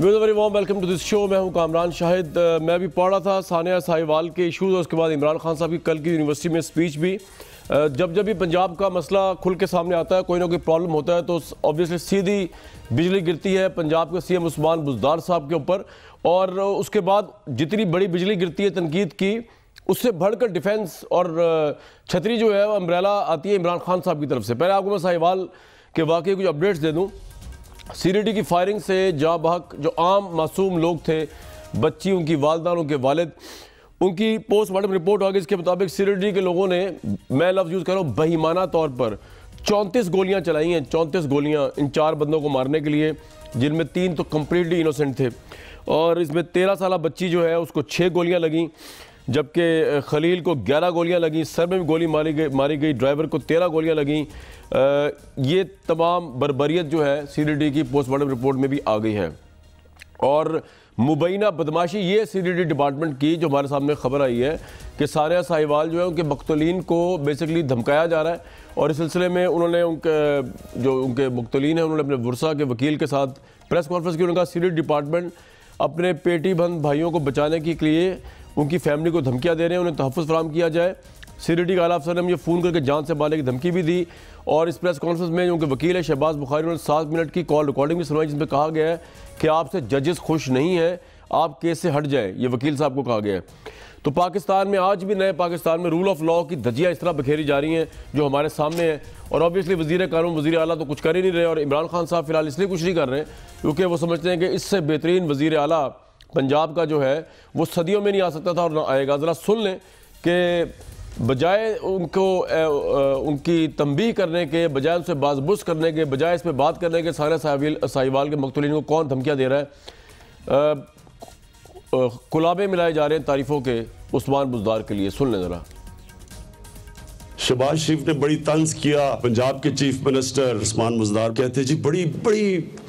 Very warm welcome to this show. میں ہوں کامران شاہد. میں بھی پڑھ رہا تھا ثانیہ ساہیوال کے ایشوز اور اس کے بعد عمران خان صاحب کی کل کی یونیورسٹی میں اسپیچ بھی. جب بھی پنجاب کا مسئلہ کھل کے سامنے آتا ہے, کوئی نہ کوئی پرابلم ہوتا ہے, تو آبویسلی سیدھی بجلی گرتی ہے پنجاب کے سی ایم عثمان بزدار صاحب کے اوپر, اور اس کے بعد جتنی بڑی بجلی گرتی ہے تنقید کی, اس سے بڑھ کر ڈیفینس اور چھتری جو ہے امبریلا آتی ہے عمران خان صاحب کی طرف سے. پہلے آپ کو میں ساہیوال کے واقعے کچھ اپڈیٹس دے دوں. سی ڈی ٹی کی فائرنگ سے جاں بحق جو عام معصوم لوگ تھے, بچی, ان کی والدہ, ان کے والد, ان کی پوسٹ مارٹم رپورٹ آ گئی. اس کے مطابق سی ڈی ٹی کے لوگوں نے, میں لفظ یوز کر رہا ہوں, بہیمانہ طور پر 34 گولیاں چلائی ہیں, 34 گولیاں ان 4 بندوں کو مارنے کے لیے, جن میں 3 تو کمپلیٹلی انوسنٹ تھے. اور اس میں 13 سالہ بچی جو ہے اس کو 6 گولیاں لگیں, جبکہ خلیل کو 11 گولیاں لگیں, سر میں بھی گولی ماری گئی, ڈرائیور کو 13 گولیاں لگیں. یہ تمام بربریت جو ہے سی ڈی ٹی کی پوسٹ مارٹم رپورٹ میں بھی آ گئی ہے. اور مبینہ بدماشی یہ سی ڈی ٹی ڈپارٹمنٹ کی جو ہمارے سامنے خبر آئی ہے کہ ثانیہ ساہیوال جو ہے ان کے مقتولین کو بیسیکلی دھمکایا جا رہا ہے, اور اس سلسلے میں انہوں نے ان کے مقتولین ہیں, انہوں نے اپنے ورثہ کے وکیل کے ساتھ پریس کانفرنس کی. انہوں نے کہا سی ڈی ٹی ڈپارٹمنٹ اپنے پیٹی بند بھائیوں کو بچانے کے لیے ان کی فیملی کو دھمکیاں دے رہے ہیں, انہیں تحفظ فراہم کیا جائے. سی ڈی ٹی کے اعلیٰ افسر نے مجھے فون کر کے جان سے مارنے کی دھمکی بھی دی, اور اس پریس کانفرنس میں جو ان کے وکیل ہے شہباز بخاری, انہوں نے 7 منٹ کی کال ریکارڈنگ بھی سنوائی, جس میں کہا گیا ہے کہ آپ سے ججز خوش نہیں ہیں, آپ کیس سے ہٹ جائیں, یہ وکیل صاحب کو کہا گیا ہے. تو پاکستان میں آج بھی نئے پاکستان میں رول آف لاء کی دھجیاں اس طرح بکھیری جا رہی ہیں جو ہمارے سامنے ہیں, اور آبویسلی وزیر قانون وزیر اعلیٰ تو کچھ کر ہی نہیں رہے, اور عمران خان صاحب فی الحال اس لیے کچھ نہیں کر رہے کیونکہ وہ سمجھتے ہیں کہ اس سے بہترین وزیر اعلیٰ پنجاب کا جو ہے وہ صدیوں میں نہیں آ سکتا تھا اور نہ آئے گا. ذرا سن لیں کہ بجائے ان کی تنبیہ کرنے کے, بجائے ان سے باز بس کرنے کے, بجائے اس پہ بات کرنے کے ثانیہ ساہیوال کے مقتولین کو کون دھمکیاں دے رہا ہے, کلابے ملائے جا رہے ہیں تعریفوں کے عثمان بزدار کے لیے. سن لیں ذرا. شہباز شریف نے بڑی طنز کیا پنجاب کے چیف منسٹر عثمان بزدار, کہتے جی بڑی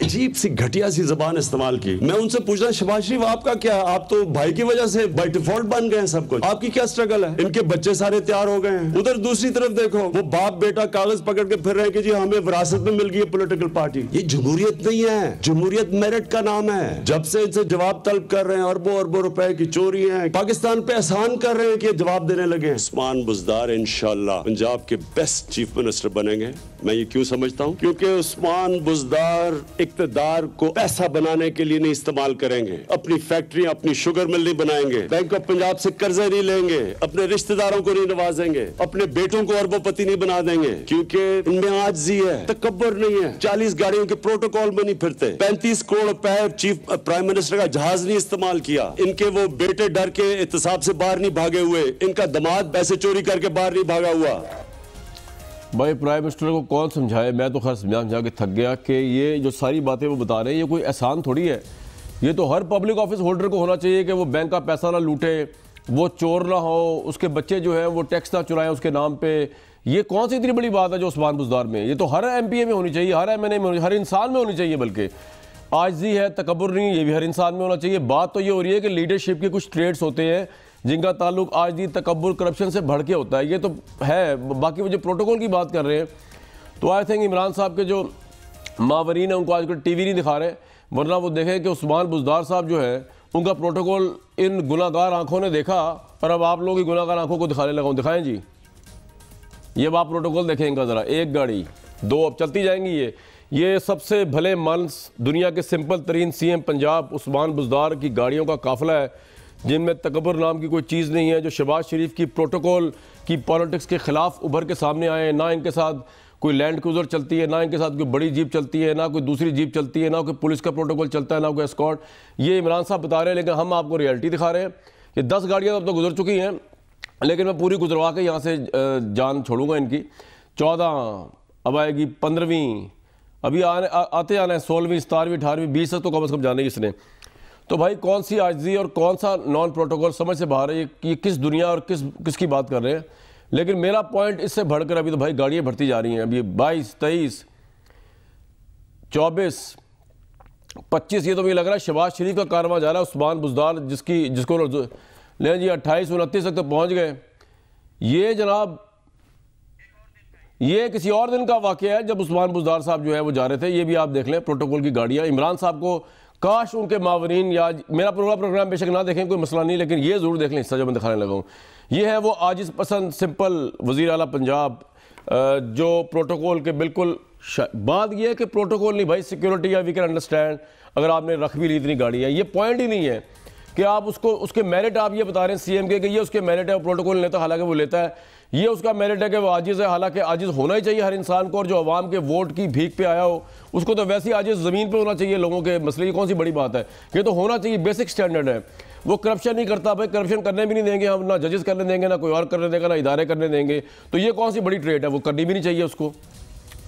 عجیب سی گھٹیا سی زبان استعمال کی. میں ان سے پوچھنا شہباز شریف آپ کا کیا, آپ تو بھائی کی وجہ سے بائی ڈیفالٹ بن گئے ہیں سب کچھ, آپ کی کیا سٹرگل ہے؟ ان کے بچے سارے تیار ہو گئے ہیں. ادھر دوسری طرف دیکھو, وہ باپ بیٹا کاغذ پکڑ کے پھر رہے ہیں کہ جی ہمیں وراثت میں مل گئی ہے پولیٹیکل پارٹی. یہ جمہوریت نہیں ہے, جمہوریت میرٹ کا نام ہے. جب سے ان سے جواب طلب کر رہے ہیں, اربوں روپے کی چوری ہیں, پاکستان پہ احسان کر رہے ہیں کہ جواب دینے لگے ہیں. عثمان بزدار انشاءاللہ پنجاب کے بیسٹ چیف منسٹر بنیں گے. میں یہ کیوں سمجھتا ہوں, کیونکہ عثمان بزدار اقتدار کو پیسہ بنانے کے لیے نہیں استعمال کریں گے, اپنی فیکٹری اپنی شوگر مل نہیں بنائیں گے, بینک آف پنجاب سے قرضے نہیں لیں گے, اپنے رشتہ داروں کو نہیں نوازیں گے, اپنے بیٹوں کو اربوں پتی نہیں بنا دیں گے, کیونکہ ان میں عاجزی ہے, تکبر نہیں ہے. 40 گاڑیوں کے پروٹوکول میں نہیں پھرتے, 35 کروڑ روپے چیف پرائم منسٹر کا جہاز نہیں استعمال کیا. ان کے وہ بیٹے ڈر کے احتساب سے باہر نہیں بھاگے ہوئے, ان کا داماد پیسے چوری کر کے باہر نہیں بھاگا ہوا. بھائی پرائم منسٹر کو کون سمجھائے, میں تو خیر سمجھا کے تھک گیا کہ یہ جو ساری باتیں وہ بتا رہے ہیں یہ کوئی احسان تھوڑی ہے. یہ تو ہر پبلک آفس ہولڈر کو ہونا چاہیے کہ وہ بینک کا پیسہ نہ لوٹے, وہ چور نہ ہو, اس کے بچے جو ہیں وہ ٹیکس نہ چرائیں اس کے نام پہ. یہ کون سی اتنی بڑی بات ہے جو عثمان بزدار میں, یہ تو ہر ایم پی اے میں ہونی چاہیے, ہر ایم این اے میں ہونی, ہر انسان میں ہونی چاہیے. بلکہ عاجزی ہے, تکبر نہیں, یہ بھی ہر انسان میں ہونا چاہیے. بات تو یہ ہو رہی ہے کہ لیڈرشپ کے کچھ ٹریٹس ہوتے ہیں جن کا تعلق عاجزی, تکبر, کرپشن سے بڑھ کے ہوتا ہے. یہ تو ہے. باقی وہ جو پروٹوکول کی بات کر رہے ہیں تو آئی تھنک عمران صاحب کے جو ماورین ہیں ان کو آج کل ٹی وی نہیں دکھا رہے, ورنہ وہ دیکھیں کہ عثمان بزدار صاحب جو ہے ان کا پروٹوکول ان گناہگار آنکھوں نے دیکھا, اور اب آپ لوگ ہی گناہگار آنکھوں کو دکھانے لگا ہوں. دکھائیں جی, یہ آپ پروٹوکول دیکھیں ان کا ذرا. 1 گاڑی 2 اب چلتی جائیں گی. یہ سب سے بھلے مانس دنیا کے سمپل ترین سی ایم پنجاب عثمان بزدار کی گاڑیوں کا قافلہ ہے جن میں تکبر نام کی کوئی چیز نہیں ہے, جو شہباز شریف کی پروٹوکول کی پالیٹکس کے خلاف ابھر کے سامنے آئے ہیں. نہ ان کے ساتھ کوئی لینڈ کروزر چلتی ہے, نہ ان کے ساتھ کوئی بڑی جیپ چلتی ہے, نہ کوئی دوسری جیپ چلتی ہے, نہ کوئی پولیس کا پروٹوکول چلتا ہے, نہ کوئی اسکارٹ. یہ عمران صاحب بتا رہے ہیں, لیکن ہم آپ کو ریئلٹی دکھا رہے ہیں. یہ 10 گاڑیاں اب تو گزر چکی ہیں, لیکن میں پوری گزروا کے یہاں سے جان چھوڑوں گا ان کی. 14 اب آئے گی, 15ویں ابھی آتے آنا ہے, 16ویں 17ویں 18ویں 20 تک تو کم از کم جانے اس نے. تو بھائی کون سی عاجزی اور کون سا نان پروٹوکول, سمجھ سے باہر ہے یہ کس دنیا اور کس کی بات کر رہے ہیں. لیکن میرا پوائنٹ اس سے بڑھ کر ابھی تو بھائی گاڑیاں بڑھتی جا رہی ہیں. ابھی 22 23 24 25 یہ تو مجھے لگ رہا ہے شہباز شریف کا کارواں جا رہا ہے. عثمان بزدار جس کو لیں جی 28 29 تک تو پہنچ گئے. یہ جناب یہ کسی اور دن کا واقعہ ہے جب عثمان بزدار صاحب جو ہے وہ جا رہے تھے. یہ بھی آپ دیکھ لیں پروٹوکول کی گاڑیاں. عمران صاحب کو کاش ان کے معاونین یا میرا پروگرام بے شک نہ دیکھیں کوئی مسئلہ نہیں، لیکن یہ ضرور دیکھ لیں حصہ جو میں دکھانے لگا ہوں. یہ ہے وہ عاجز پسند سمپل وزیر اعلیٰ پنجاب جو پروٹوکول کے بالکل بات یہ ہے کہ پروٹوکول نہیں بھائی، سیکیورٹی یا وی کین انڈرسٹینڈ اگر آپ نے رکھ بھی لی اتنی گاڑیاں، یہ پوائنٹ ہی نہیں ہے کہ آپ اس کے میرٹ آپ یہ بتا رہے ہیں سی ایم کے کہ یہ اس کے میرٹ ہے، وہ پروٹوکول لیتا ہے حالانکہ وہ لیتا ہے. یہ اس کا میرٹ ہے کہ وہ عاجز ہے، حالانکہ عاجز ہونا ہی چاہیے ہر انسان کو، اور جو عوام کے ووٹ کی بھیک پہ آیا ہو اس کو تو ویسے ہی عاجز زمین پہ ہونا چاہیے لوگوں کے مسئلے. کی کون سی بڑی بات ہے، یہ تو ہونا چاہیے، بیسک سٹینڈرڈ ہے. وہ کرپشن نہیں کرتا بھائی، کرپشن کرنے بھی نہیں دیں گے ہم، نہ ججز کرنے دیں گے، نہ کوئی اور کرنے دے گا، نہ ادارے کرنے دیں گے. تو یہ کون سی بڑی ٹریٹ ہے، وہ کرنی بھی نہیں چاہیے اس کو.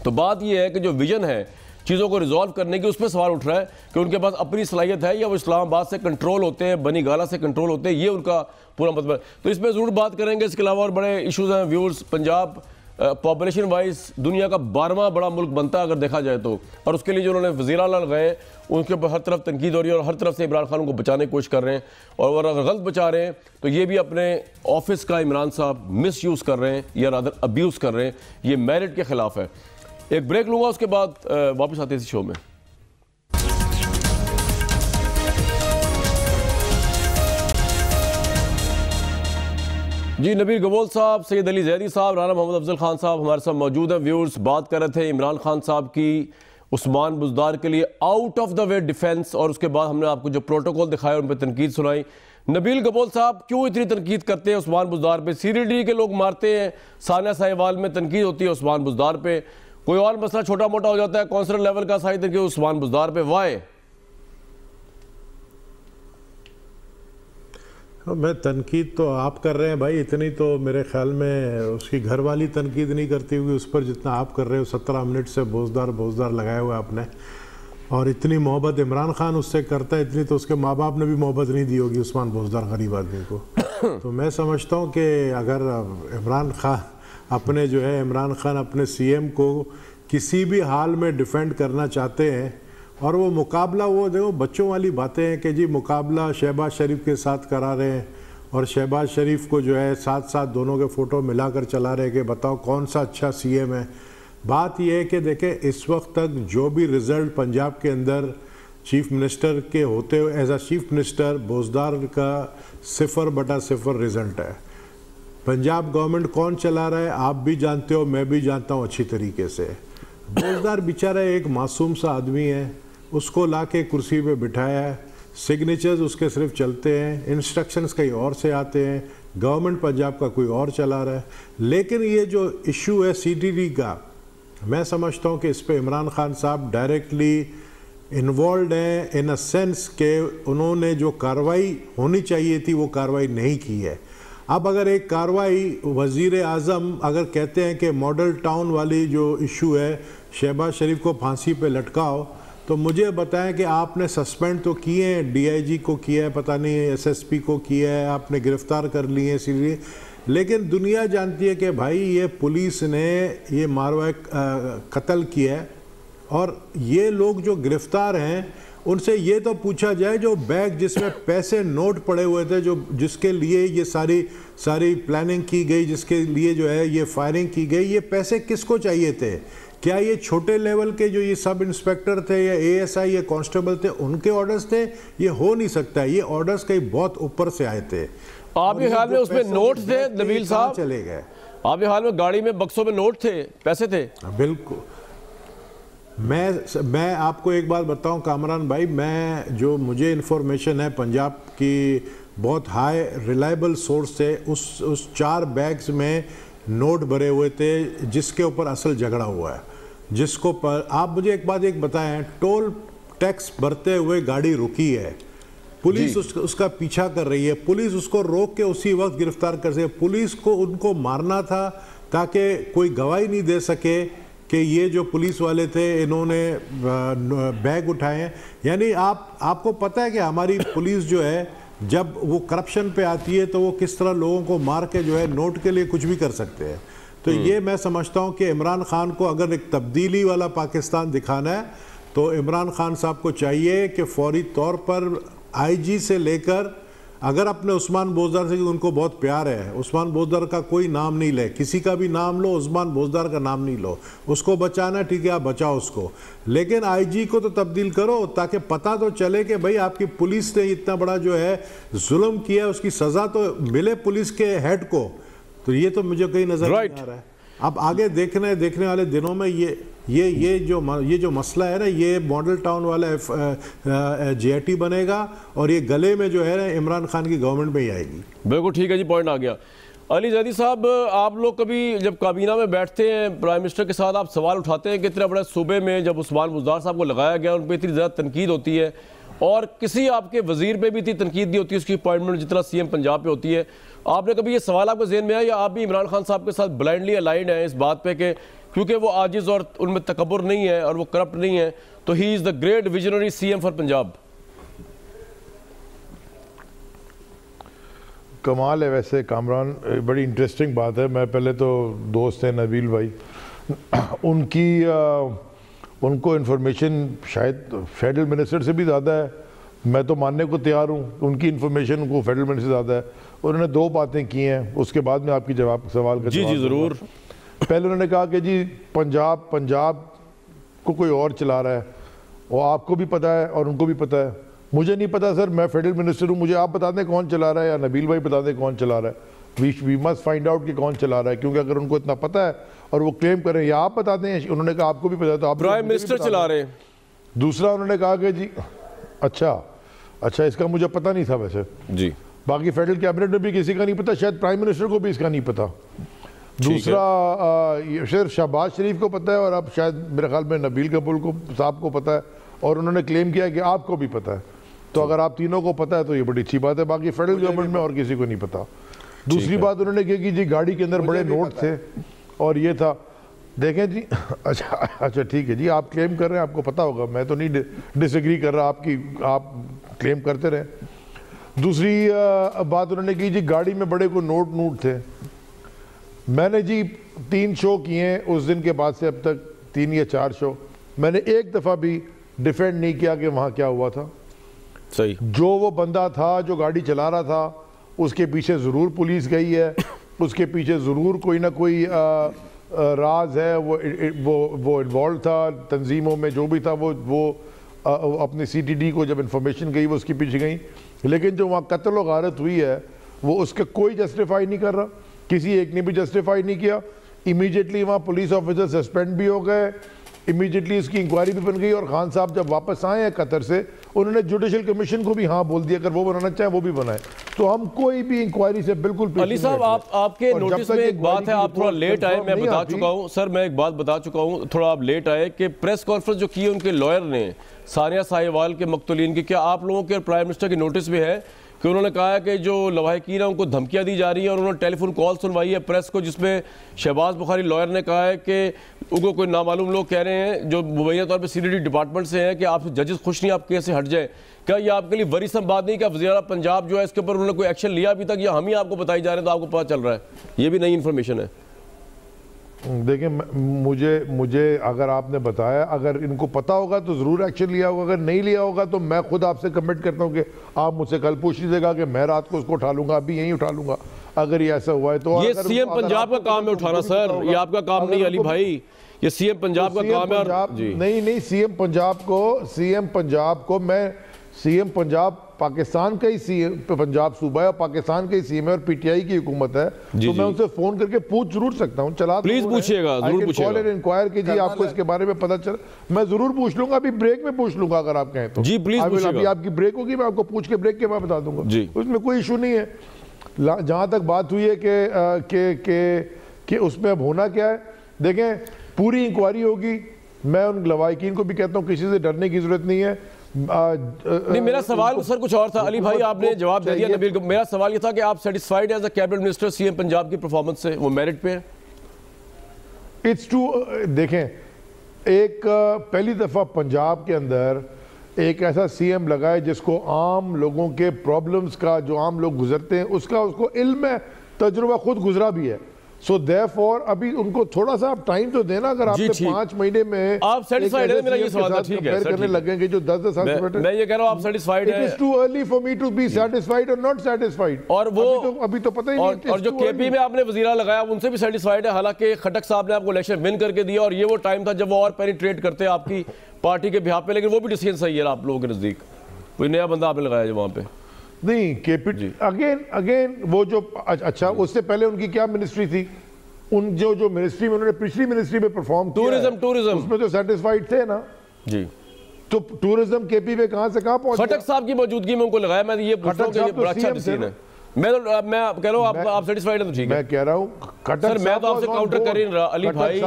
تو بات یہ ہے کہ جو ویژن ہے چیزوں کو ریزالو کرنے کی، اس پہ سوال اٹھ رہا ہے کہ ان کے پاس اپنی صلاحیت ہے یا وہ اسلام آباد سے کنٹرول ہوتے ہیں، بنی گالا سے کنٹرول ہوتے ہیں، یہ ان کا پورا مطلب ہے. تو اس پہ ضرور بات کریں گے. اس کے علاوہ اور بڑے ایشوز ہیں ویورز. پنجاب پاپولیشن وائز دنیا کا 12واں بڑا ملک بنتا ہے اگر دیکھا جائے تو، اور اس کے لیے جو انہوں نے وزیر اعلیٰ لگائے ان کے اوپر ہر طرف تنقید ہو رہی ہے، اور ہر طرف سے عمران خان کو بچانے کی کوشش کر رہے ہیں، اور اگر غلط بچا رہے ہیں تو یہ بھی اپنے آفس کا عمران صاحب مس یوز کر رہے ہیں یا رادر ابیوز کر رہے ہیں. یہ میرٹ کے خلاف ہے. ایک بریک لوں گا، اس کے بعد واپس آتے ہیں اس شو میں. جی نبیل گبول صاحب، سید علی زیدی صاحب، رانا محمد افضل خان صاحب ہمارے ساتھ موجود ہیں. ویورز بات کر رہے تھے عمران خان صاحب کی عثمان بزدار کے لیے out of the way defence, اور اس کے بعد ہم نے آپ کو جو پروٹوکول دکھایا ان پہ تنقید سنائی. نبیل گبول صاحب کیوں اتنی تنقید کرتے ہیں عثمان بزدار پہ؟ CDD کے لوگ مارتے ہیں، ثانیہ ساہیوال میں تنقید ہوتی ہے عثمان بزدار پہ، کوئی اور مسئلہ چھوٹا موٹا ہو جاتا ہے کونسلر لیول کا ساری تنقید عثمان بزدار پہ. وائے؟ میں تنقید تو آپ کر رہے ہیں بھائی، اتنی تو میرے خیال میں اس کی گھر والی تنقید نہیں کرتی ہوئی اس پر جتنا آپ کر رہے ہو. 17 منٹ سے بوزدار لگائے ہوئے آپ نے، اور اتنی محبت عمران خان اس سے کرتا ہے اتنی تو اس کے ماں باپ نے بھی محبت نہیں دی ہوگی عثمان بوزدار غریب آدمی کو. تو میں سمجھتا ہوں کہ اگر عمران خان اپنے سی ایم کو کسی بھی حال میں ڈیفینڈ کرنا چاہتے ہیں، اور وہ مقابلہ، وہ دیکھو بچوں والی باتیں ہیں کہ جی مقابلہ شہباز شریف کے ساتھ کرا رہے ہیں، اور شہباز شریف کو جو ہے ساتھ دونوں کے فوٹو ملا کر چلا رہے کہ بتاؤ کون سا اچھا سی ایم ہے. بات یہ ہے کہ دیکھیں اس وقت تک جو بھی رزلٹ پنجاب کے اندر چیف منسٹر کے ہوتے ہوئے as a chief minister Buzdar کا 0/0 رزلٹ ہے. پنجاب گورنمنٹ کون چلا رہا ہے آپ بھی جانتے ہو، میں بھی جانتا ہوں اچھی طریقے سے. بوزدار بیچارہ ایک معصوم سا آدمی ہے، اس کو لا کے کرسی پہ بٹھایا ہے، سگنیچرز اس کے صرف چلتے ہیں، انسٹرکشنز کئی اور سے آتے ہیں، گورنمنٹ پنجاب کا کوئی اور چلا رہا ہے. لیکن یہ جو ایشو ہے CDD کا، میں سمجھتا ہوں کہ اس پہ عمران خان صاحب ڈائریکٹلی انوالوڈ ہیں ان اے سینس کہ انہوں نے جو کارروائی ہونی چاہیے تھی وہ کارروائی نہیں کی ہے. اب اگر ایک کارروائی وزیر اعظم اگر کہتے ہیں کہ ماڈل ٹاؤن والی جو ایشو ہے شہباز شریف کو پھانسی پہ لٹکاؤ، تو مجھے بتائیں کہ آپ نے سسپینڈ تو کیے ہیں، DIG کو کیا ہے، پتہ نہیں SSP کو کیا ہے، آپ نے گرفتار کر لی ہیں اسی لیے، لیکن دنیا جانتی ہے کہ بھائی یہ پولیس نے یہ ماروا قتل کیا ہے، اور یہ لوگ جو گرفتار ہیں ان سے یہ تو پوچھا جائے جو بیگ جس میں پیسے نوٹ پڑے ہوئے تھے، جس کے لیے یہ ساری پلاننگ کی گئی، جس کے لیے جو ہے یہ فائرنگ کی گئی، یہ پیسے کس کو چاہیے تھے؟ کیا یہ چھوٹے لیول کے جو یہ سب انسپیکٹر تھے یا ASI یا کانسٹیبل تھے ان کے آرڈرز تھے؟ یہ ہو نہیں سکتا ہے، یہ آرڈرز کئی بہت اوپر سے آئے تھے. آپ کے خیال میں اس میں نوٹ تھے نبیل صاحب؟ چلے گئے. آپ کے خیال میں گاڑی میں بکسوں میں نوٹ تھے، پیسے تھے؟ بالکل. میں آپ کو ایک بات بتاؤں کامران بھائی، جو مجھے انفارمیشن ہے پنجاب کی بہت ہائی ریلائبل سورس سے، اس 4 بیگز میں نوٹ بھرے ہوئے تھے جس کے اوپر اصل جھگڑا ہوا ہے. جس کو آپ مجھے ایک بات بتائیں، ٹول ٹیکس بھرتے ہوئے گاڑی رکی ہے، پولیس اس کا پیچھا کر رہی ہے، پولیس اس کو روک کے اسی وقت گرفتار کر سکے. پولیس کو ان کو مارنا تھا تاکہ کوئی گواہی نہیں دے سکے کہ یہ جو پولیس والے تھے انہوں نے بیگ اٹھائے ہیں. یعنی آپ کو پتہ ہے کہ ہماری پولیس جو ہے جب وہ کرپشن پہ آتی ہے تو وہ کس طرح لوگوں کو مار کے جو ہے نوٹ کے لیے کچھ بھی کر سکتے ہیں. تو یہ میں سمجھتا ہوں کہ عمران خان کو اگر ایک تبدیلی والا پاکستان دکھانا ہے تو عمران خان صاحب کو چاہیے کہ فوری طور پر IG سے لے کر اگر اپنے عثمان بوزدار سے ان کو بہت پیار ہے، عثمان بوزدار کا کوئی نام نہیں لے، کسی کا بھی نام لو، عثمان بوزدار کا نام نہیں لو. اس کو بچانا ٹھیک ہے، آپ بچاؤ اس کو، لیکن آئی جی کو تو تبدیل کرو تاکہ پتہ تو چلے کہ بھائی آپ کی پولیس نے اتنا بڑا جو ہے ظلم کیا ہے، اس کی سزا تو ملے پولیس کے ہیڈ کو. تو یہ تو مجھے کہیں نظر نہیں آ رہا ہے. اب آگے دیکھنے والے دنوں میں یہ جو مسئلہ ہے نا، یہ ماڈل ٹاؤن والا جے آئی ٹی بنے گا اور یہ گلے میں جو ہے نا عمران خان کی گورنمنٹ میں ہی آئے گی. بالکل ٹھیک ہے جی، پوائنٹ آ گیا. علی زیدی صاحب، آپ لوگ کبھی جب کابینہ میں بیٹھتے ہیں پرائم منسٹر کے ساتھ، آپ سوال اٹھاتے ہیں کہ اتنا بڑے صوبے میں جب عثمان بوزدار صاحب کو لگایا گیا ان پہ اتنی زیادہ تنقید ہوتی ہے، اور کسی آپ کے وزیر پہ بھی اتنی تنقید نہیں ہوتی اس کی اپوائنٹمنٹ جتنا سی ایم پنجاب پہ ہوتی ہے، آپ نے کبھی یہ سوال آپ کے ذہن میں آیا، یا آپ بھی عمران خان صاحب کے ساتھ بلائنڈلی الائنڈ ہیں اس بات پہ کہ کیونکہ وہ عاجز اور ان میں تکبر نہیں ہے اور وہ کرپٹ نہیں ہے، تو he is the great visionary C M for Punjab? کمال ہے ویسے کامران، بڑی انٹرسٹنگ بات ہے. میں پہلے تو دوست ہیں نبیل بھائی، ان کو انفارمیشن شاید فیڈرل منسٹر سے بھی زیادہ ہے. میں تو ماننے کو تیار ہوں ان کی انفارمیشن ان کو فیڈرل منسٹر سے زیادہ ہے. انہوں نے 2 باتیں کی ہیں، اس کے بعد میں آپ کی سوال کا جواب. جی ضرور. پہلے انہوں نے کہا کہ جی پنجاب کو کوئی اور چلا رہا ہے، وہ آپ کو بھی پتہ ہے اور ان کو بھی پتہ ہے. مجھے نہیں پتا سر، میں فیڈرل منسٹر ہوں، مجھے آپ بتا دیں کون چلا رہا ہے، یا نبیل بھائی بتا دیں کون چلا رہا ہے. وی مسٹ فائنڈ آؤٹ کہ کون چلا رہا ہے، کیونکہ اگر ان کو اتنا پتہ ہے اور وہ کلیم کریں یا آپ بتا دیں. انہوں نے کہا آپ کو بھی پتا ہے تو آپ پرائم منسٹر چلا رہے ہیں. دوسرا انہوں نے کہا کہ جی اچھا اس کا مجھے پتہ نہیں تھا ویسے. جی باقی فیڈرل کیبنٹ میں بھی کسی کا نہیں پتا، شاید پرائم منسٹر کو بھی اس کا نہیں پتا. دوسرا صرف شہباز شریف کو پتہ ہے، اور اب شاید میرے خیال میں نبیل کپور کو صاحب کو پتہ ہے، اور انہوں نے کلیم کیا کہ آپ کو بھی پتہ ہے. تو اگر آپ تینوں کو پتہ ہے تو یہ بڑی اچھی بات ہے. باقی فیڈرل گورنمنٹ میں اور کسی کو نہیں پتا. دوسری بات انہوں نے کہا کہ جی گاڑی کے اندر بڑے نوٹ تھے اور یہ تھا. دیکھیں جی اچھا ٹھیک ہے جی، آپ کلیم کر رہے ہیں، آپ کو پتہ ہوگا، میں تو نہیں ڈس ایگری کر رہا، آپ کلیم کرتے رہیں. دوسری بات انہوں نے کی جی گاڑی میں بڑے کو نوٹ تھے. میں نے جی 3 شو کیے ہیں اس دن کے بعد سے اب تک، 3 یا 4 شو، میں نے ایک دفعہ بھی ڈیفینڈ نہیں کیا کہ وہاں کیا ہوا تھا. صحیح. جو وہ بندہ تھا جو گاڑی چلا رہا تھا، اس کے پیچھے ضرور پولیس گئی ہے، اس کے پیچھے ضرور کوئی نہ کوئی راز ہے، وہ انوالو تھا تنظیموں میں، جو بھی تھا وہ اپنے سی ٹی ڈی کو جب انفارمیشن گئی وہ اس کے پیچھے گئی. لیکن جو وہاں قتل و غارت ہوئی ہے وہ اس کا کوئی جسٹیفائی نہیں کر رہا، کسی ایک نے بھی جسٹیفائی نہیں کیا. امیجیٹلی وہاں پولیس آفیسر سسپینڈ بھی ہو گئے، امیجیٹلی اس کی انکوائری بھی بن گئی، اور خان صاحب جب واپس آئے ہیں قطر سے انہوں نے جوڈیشل کمیشن کو بھی ہاں بول دیا، اگر وہ بنانا چاہیں وہ بھی بنائیں. تو ہم کوئی بھی انکوائری سے بالکل علی صاحب آپ کے نوٹس میں ایک بات ہے، آپ تھوڑا لیٹ آئے، میں بتا چکا ہوں سر، میں ایک بات بتا چکا ہوں، تھوڑا آپ لیٹ آئے، کہ پریس کانفرنس جو کی ہے ان کے لائر نے ثانیہ ساہیوال کے مقتولین کی، کیا آپ لوگوں کے پرائم منسٹر کے نوٹس میں ہے کہ انہوں نے کہا ہے کہ جو لواحقین ہیں ان کو دھمکیاں دی جا رہی ہیں، اور انہوں نے ٹیلی فون کال سنوائی ہے پریس کو جس میں شہباز بخاری لائر نے کہا ہے کہ ان کو کوئی نامعلوم لوگ کہہ رہے ہیں جو مبینہ طور پہ سی ڈی ڈی ڈپارٹمنٹ سے ہیں کہ آپ ججز خوش نہیں، آپ کیس سے ہٹ جائیں. کیا یہ آپ کے لیے وریسم بات نہیں کہ وزیر اعلیٰ پنجاب جو ہے اس کے اوپر انہوں نے کوئی ایکشن لیا ابھی تک، یا ہم ہی آپ کو بتائی جا رہے ہیں تو آپ کو پتہ چل رہا ہے؟ یہ بھی نئی انفارمیشن ہے. دیکھیں مجھے اگر آپ نے بتایا، اگر ان کو پتا ہوگا تو ضرور ایکشن لیا ہوگا، اگر نہیں لیا ہوگا تو میں خود آپ سے کمٹ کرتا ہوں کہ آپ مجھ سے کل پوچھ لیجیے گا کہ میں رات کو اس کو اٹھا لوں گا، ابھی یہیں اٹھا لوں گا اگر یہ ایسا ہوا ہے تو. یہ سی ایم پنجاب کا کام ہے اٹھانا سر، یہ آپ کا کام نہیں علی بھائی، یہ سی ایم پنجاب کا کام ہے. نہیں سی ایم پنجاب کو میں سی ایم پنجاب پاکستان کا ہی سی ایم پنجاب صوبہ ہے اور پاکستان کا ہی سی ایم ہے اور پی ٹی آئی کی حکومت ہے، تو میں ان سے فون کر کے پوچھ ضرور سکتا ہوں. چلا پلیز پوچھئے گا، ضرور پوچھئے گا، انکوائر کیجئے، آپ کو اس کے بارے میں پتہ چل، میں ضرور پوچھ لوں گا، ابھی بریک میں پوچھ لوں گا اگر آپ کہیں تو. جی پلیز پوچھئے گا. ابھی آپ کی بریک ہوگی، میں آپ کو پوچھ کے بریک کے بعد بتا دوں گا، اس میں کوئی ایشو نہیں ہے. جہاں تک بات ہوئی ہے کہ اس میں اب ہونا کیا ہے، دیکھیں پوری انکوائری ہوگی. میں ان لواحقین کو بھی کہتا ہوں کسی سے ڈرنے کی ضرورت نہیں ہے. نہیں میرا سوال سر کچھ اور تھا، علی بھائی آپ نے جواب دے دیا نبیل کو. میرا سوال یہ تھا کہ آپ satisfied as a cabinet minister C M Punjab کی پرفارمنس سے، وہ میرٹ پہ ہے؟ دیکھیں ایک پہلی دفعہ پنجاب کے اندر ایک ایسا سی ایم لگا ہے جس کو عام لوگوں کے پرابلمز کا، جو عام لوگ گزرتے ہیں اس کو علم ہے، تجربہ خود گزرا بھی ہے، سو therefore ابھی ان کو تھوڑا سا آپ ٹائم تو دینا. اگر آپ نے 5 مہینے میں آپ سیٹسفائیڈ ہیں, میرا یہ سوال تھا. ٹھیک ہے کرنے لگیں گے جو 10 سال سے بیٹھے, میں یہ کہہ رہا ہوں آپ سیٹسفائیڈ ہیں. It is too early for me to be satisfied or not satisfied. اور وہ ابھی تو پتہ ہی نہیں. اور جو کے پی میں آپ نے وزیرہ لگایا ان سے بھی سیٹسفائیڈ ہے, حالانکہ خٹک صاحب نے آپ کو الیکشن ون کر کے دیا اور یہ وہ ٹائم تھا جب وہ اور پینیٹریٹ کرتے آپ کی پارٹی کے بہاف پہ, لیکن وہ بھی ڈیسیژن صحیح ہے آپ لوگوں کے نزدیک. کوئی نیا بندہ آپ نے لگایا جو وہاں پہ نہیں اگین وہ جو اچھا اس سے پہلے ان کی کیا منسٹری تھی, ان جو منسٹری میں انہوں نے پچھلی منسٹری میں پرفارم کیا ٹورزم اس میں تو سیٹسفائیڈ تھے نا جی. تو ٹورزم کے پی میں کہاں سے کہاں پہنچ گیا. خٹک صاحب کی موجودگی میں ان کو لگایا. میں یہ پوچھ رہا ہوں کہ یہ بڑا اچھا ڈیسیژن ہے. میں کہہ رہا ہوں آپ سیٹسفائیڈ ہیں تو ٹھیک ہے. میں کہہ رہا ہوں سر میں تو آپ سے کاؤنٹر کر رہا ہوں علی بھائی.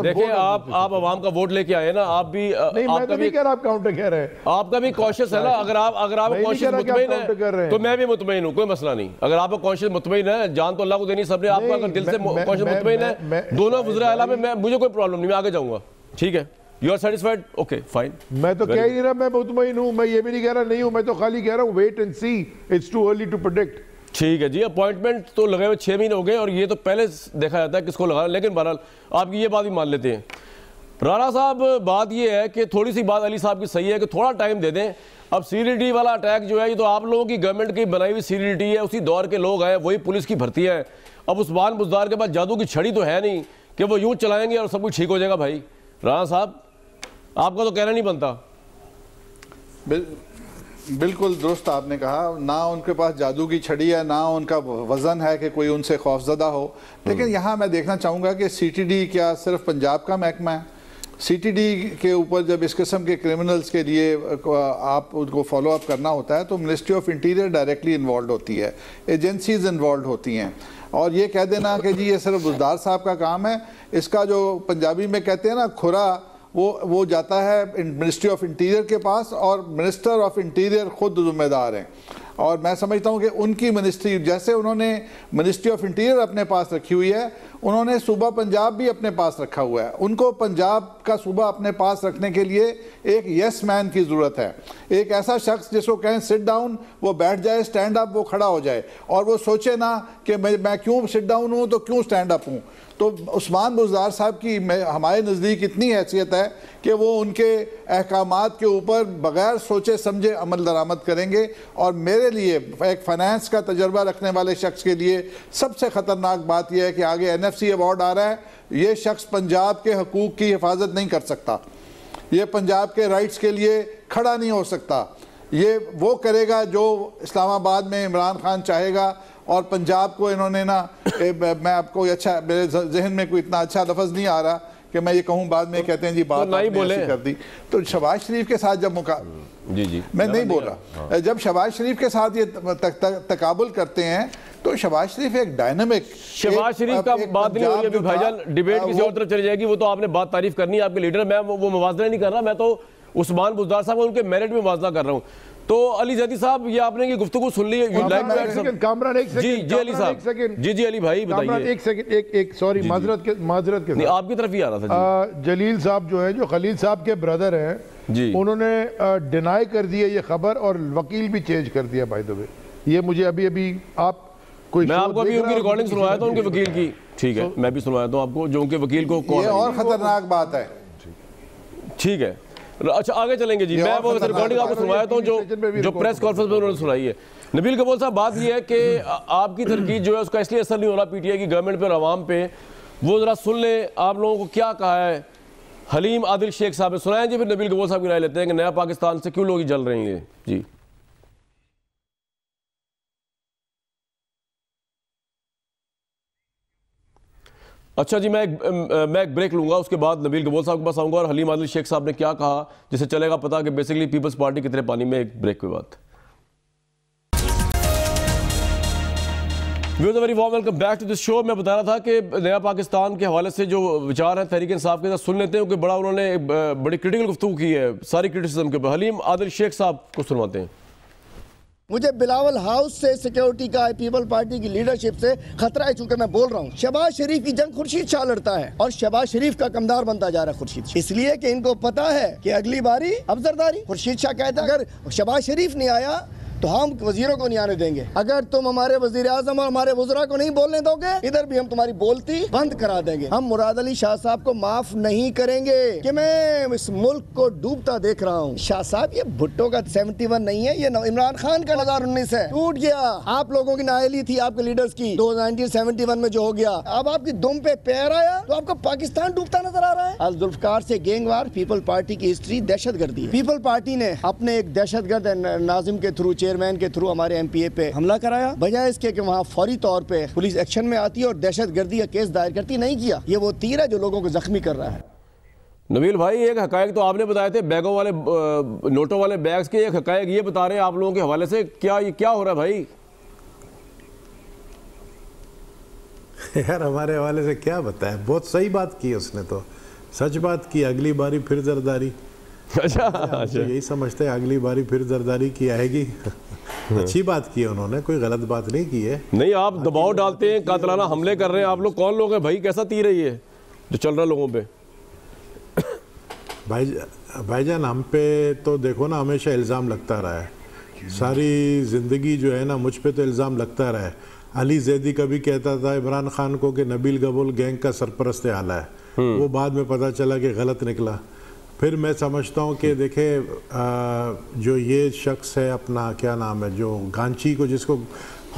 دیکھیں آپ عوام کا ووٹ لے کے آئے نا, آپ بھی نہیں, میں تو نہیں کہہ رہا آپ کاؤنٹر کہہ رہے ہیں, آپ کا بھی کانشیس ہے نا. اگر آپ کانشیس مطمئن ہیں تو میں بھی مطمئن ہوں, کوئی مسئلہ نہیں. اگر آپ کا کانشیس مطمئن ہے, جان تو اللہ کو دینی سب نے, آپ کا اگر دل سے کانشیس مطمئن ہے دونوں وزراء اعلیٰ میں, مجھے کوئی پرابلم نہیں, میں آگے جاؤں گا. ٹھیک ہے, you are satisfied, okay fine. میں تو کہہ ہی نہیں رہا میں مطمئن ہوں, میں یہ بھی نہیں کہہ رہا نہیں ہوں, میں تو خالی کہہ رہا ہوں wait and see, it's too early to predict. ٹھیک ہے جی. اپوائنٹمنٹ تو لگے ہوئے 6 مہینے ہو گئے اور یہ تو پہلے دیکھا جاتا ہے کس کو لگانا, لیکن بہرحال آپ کی یہ بات بھی مان لیتے ہیں. رانا صاحب بات یہ ہے کہ تھوڑی سی بات علی صاحب کی صحیح ہے کہ تھوڑا ٹائم دے دیں. اب سی ڈی ٹی والا اٹیک جو ہے یہ تو آپ لوگوں کی گورنمنٹ کی بنائی ہوئی سی ڈی ٹی ہے, اسی دور کے لوگ ہیں, وہی پولیس کی بھرتی ہیں. اب عثمان بزدار کے پاس جادو کی چھڑی تو ہے نہیں کہ وہ یوں چلائیں گے اور سب کچھ ٹھیک ہو جائے گا. بھائی رانا صاحب آپ کا تو کہنا نہیں بنتا. بالکل درست آپ نے کہا, نہ ان کے پاس جادو کی چھڑی ہے, نہ ان کا وزن ہے کہ کوئی ان سے خوفزدہ ہو. لیکن یہاں میں دیکھنا چاہوں گا کہ سی ٹی ڈی کیا صرف پنجاب کا محکمہ ہے. سی ٹی ڈی کے اوپر جب اس قسم کے کرمنلز کے لیے آپ ان کو فالو اپ کرنا ہوتا ہے تو ministry of interior directly involved ہوتی ہے, ایجنسیز انوالوڈ ہوتی ہیں. اور یہ کہہ دینا کہ جی یہ صرف بزدار صاحب کا کام ہے, اس کا جو پنجابی میں کہتے ہیں نا کھرا, وہ جاتا ہے منسٹری آف انٹیریئر کے پاس, اور منسٹر آف انٹیریئر خود ذمہ دار ہیں. اور میں سمجھتا ہوں کہ ان کی منسٹری, جیسے انہوں نے منسٹری آف انٹیریئر اپنے پاس رکھی ہوئی ہے, انہوں نے صوبہ پنجاب بھی اپنے پاس رکھا ہوا ہے. ان کو پنجاب کا صوبہ اپنے پاس رکھنے کے لیے ایک یس مین کی ضرورت ہے, ایک ایسا شخص جس کو کہیں سٹ ڈاؤن وہ بیٹھ جائے, سٹینڈ اپ وہ کھڑا ہو جائے, اور وہ سوچے نہ کہ میں کیوں سٹ ڈاؤن ہوں تو کیوں سٹینڈ اپ ہوں. تو عثمان بزدار صاحب کی ہمارے نزدیک اتنی حیثیت ہے کہ وہ ان کے احکامات کے اوپر بغیر سوچے سمجھے عمل درآمد کریں گے. اور میرے لیے ایک فائنانس کا تجربہ رکھنے والے شخص کے لیے سب سے خطرناک بات یہ ہے کہ آگے NFC ایوارڈ آ رہا ہے, یہ شخص پنجاب کے حقوق کی حفاظت نہیں کر سکتا, یہ پنجاب کے رائٹس کے لیے کھڑا نہیں ہو سکتا. یہ وہ کرے گا جو اسلام آباد میں عمران خان چاہے گا. اور پنجاب کو انہوں نے نا, میں آپ کو اچھا, میرے ذہن میں کوئی اتنا اچھا لفظ نہیں آ رہا کہ میں یہ کہوں, بعد میں کہتے ہیں جی بات ایسی کر دی. تو شہباز شریف کے ساتھ جب میں نہیں بول رہا, جب شہباز شریف کے ساتھ یہ تقابل کرتے ہیں تو شہباز شریف ایک ڈائنامک, شہباز شریف کا بات نہیں ہو رہی ہے بھائی جان, ڈیبیٹ کسی اور طرف چلی جائے گی. وہ تو آپ نے بات تعریف کرنی ہے آپ کے لیڈر, میں وہ موازنہ نہیں کر رہا, میں تو عثمان بزدار صاحب ان کے میرٹ میں موازنہ کر رہا ہوں. تو علی زیدی صاحب یہ آپ نے یہ گفتگو سن لی ہے, کامران ایک سیکنڈ, جی علی صاحب, جی علی بھائی بتائیے. ایک سیکنڈ, ایک سوری معذرت کے نہیں آپ کی طرف ہی آ رہا تھا. جلیل صاحب جو ہے, جو خلیل صاحب کے بردر ہیں, انہوں نے ڈینائی کر دیا یہ خبر اور وکیل بھی چینج کر دیا. بائی دی وے یہ مجھے ابھی آپ کوئی, میں آپ کو ابھی ان کی ریکارڈنگ سنوایا تھا ان کے وکیل کی. ٹھیک ہے, میں بھی سنوایا تھا آپ کو جو ان کے وکیل کو, یہ اور خطرناک بات ہے. ٹھیک ہے, اچھا آگے چلیں گے جی. میں وہ ریکارڈنگ آپ کو سنوایا تھا جو پریس کانفرنس میں انہوں نے سنائی ہے. نبیل کپول صاحب بات یہ ہے کہ آپ کی تنقید جو ہے اس کا اس لیے اثر نہیں ہو رہا پی ٹی آئی کی گورنمنٹ پہ اور عوام پہ, وہ ذرا سن لیں آپ لوگوں کو کیا کہا ہے حلیم عادل شیخ صاحب نے. سنائیں جی, پھر نبیل کپول صاحب کی رائے لیتے ہیں کہ نیا پاکستان سے کیوں لوگ جل رہے ہیں. جی اچھا جی, میں ایک بریک لوں گا, اس کے بعد نبیل کپول صاحب کے پاس آؤں گا اور حلیم عادل شیخ صاحب نے کیا کہا جسے چلے گا پتا کہ بیسیکلی پیپلز پارٹی کتنے پانی میں. ایک بریک کے بعد. Viewers very warm welcome back to this show. میں بتا رہا تھا کہ نیا پاکستان کے حوالے سے جو وچار ہیں تحریک انصاف کے ساتھ سن لیتے ہیں کہ بڑا انہوں نے بڑی کرٹیکل گفتگو کی ہے ساری کرٹیسزم کے اوپر. حلیم عادل شیخ صاحب کو سنواتے ہیں. مجھے بلاول ہاؤس سے سیکیورٹی کا, پیپل پارٹی کی لیڈرشپ سے خطرہ ہے, چونکہ میں بول رہا ہوں شہباز شریف کی جنگ خورشید شاہ لڑتا ہے اور شہباز شریف کا کمدار بنتا جا رہا ہے خورشید, اس لیے کہ ان کو پتا ہے کہ اگلی باری اب زرداری. خورشید شاہ کہتا ہے اگر شہباز شریف نہیں آیا تو ہم وزیروں کو نہیں آنے دیں گے. اگر تم ہمارے وزیر اعظم اور ہمارے وزراء کو نہیں بولنے دو گے, ادھر بھی ہم تمہاری بولتی بند کرا دیں گے. ہم مراد علی شاہ صاحب کو معاف نہیں کریں گے کہ میں اس ملک کو ڈوبتا دیکھ رہا ہوں. شاہ صاحب یہ بھٹو کا 71 نہیں ہے, یہ عمران خان کا 2019 ہے. ٹوٹ گیا, آپ لوگوں کی نااہلی تھی آپ کے لیڈرز کی 1971 میں جو ہو گیا. اب آپ کی دم پہ پیر آیا تو آپ کو پاکستان ڈوبتا نظر آ رہا ہے. ذوالفقار سے گینگ وار, پیپل پارٹی کی ہسٹری دہشت گردی ہے. پیپل پارٹی نے اپنے ایک دہشت گرد ناظم کے تھرو, چیئرمین کے تھرو ہمارے ایم پی اے پہ حملہ کرایا, بجائے اس کے کہ وہاں فوری طور پہ پولیس ایکشن میں آتی اور دہشت گردی کا کیس دائر کرتی. نہیں کیا. یہ وہ تیر ہے جو لوگوں کو زخمی کر رہا ہے. نبیل بھائی, ایک حقائق تو آپ نے بتائے تھے بیگوں والے, نوٹوں والے بیگز کے, ایک حقائق یہ بتا رہے ہیں آپ لوگوں کے حوالے سے, یہ کیا ہو رہا ہے بھائی؟ یار ہمارے حوالے سے کیا بتائے, بہت صحیح بات کی اس نے, تو سچ بات کی. اگلی باری پھر زرداری. اچھا یہی سمجھتے ہیں اگلی باری پھر زرداری کی آئے گی. اچھی بات کی ہے انہوں نے, کوئی غلط بات نہیں کی ہے. نہیں, آپ دباؤ ڈالتے ہیں, قاتلانہ حملے کر رہے ہیں. آپ لوگ کون لوگ ہیں بھائی؟ کیسا تیر ہے یہ جو چل رہا لوگوں پہ؟ بھائی جان ہم پہ تو دیکھو نا ہمیشہ الزام لگتا رہا ہے. ساری زندگی جو ہے نا مجھ پہ تو الزام لگتا رہا ہے. علی زیدی کبھی کہتا تھا عمران خان کو کہ نبیل گبول گینگ کا سرپرست اعلی ہے, وہ بعد میں پتہ چلا کہ غلط نکلا. پھر میں سمجھتا ہوں کہ دیکھیں جو یہ شخص ہے اپنا کیا نام ہے, جو گانچی کو جس کو